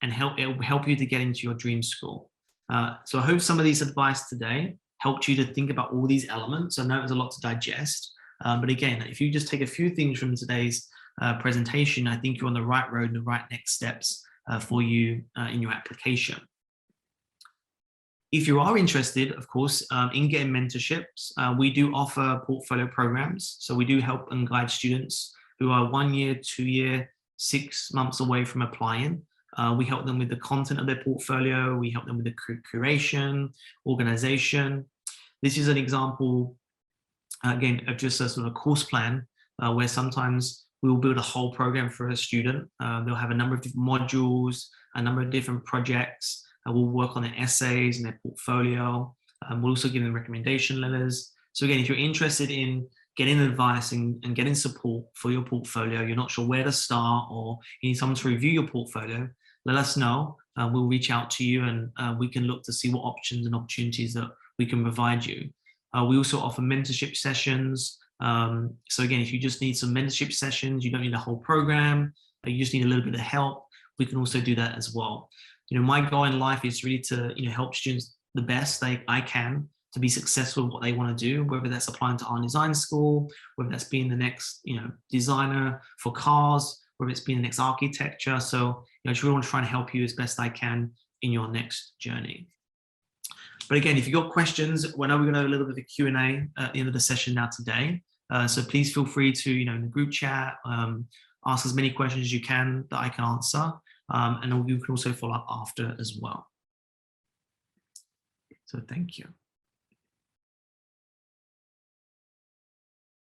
and it will help you to get into your dream school. So I hope some of these advice today helped you to think about all these elements. I know there's a lot to digest, but again, if you just take a few things from today's presentation, I think you're on the right road and the right next steps for you in your application. If you are interested, of course, in getting mentorships, we do offer portfolio programs. So we do help and guide students who are 1 year, 2 year, 6 months away from applying. We help them with the content of their portfolio. We help them with the curation, organization. This is an example, again, of just a sort of course plan where sometimes we will build a whole program for a student. They'll have a number of different modules, a number of different projects. We'll work on their essays and their portfolio. We'll also give them recommendation letters. So again, if you're interested in getting advice and getting support for your portfolio, you're not sure where to start, or you need someone to review your portfolio, let us know. We'll reach out to you, and we can look to see what options and opportunities that we can provide you. We also offer mentorship sessions. So again, if you just need some mentorship sessions, you don't need a whole program, you just need a little bit of help, we can also do that as well. My goal in life is really to help students the best I can to be successful in what they want to do, whether that's applying to art and design school, whether that's being the next designer for cars, whether it's being the next architecture. So I just really want to try and help you as best I can in your next journey. But again, if you've got questions, I know we're going to have a little bit of a Q&A at the end of the session now today. So please feel free to, in the group chat, ask as many questions as you can that I can answer. And you can also follow up after as well. So thank you.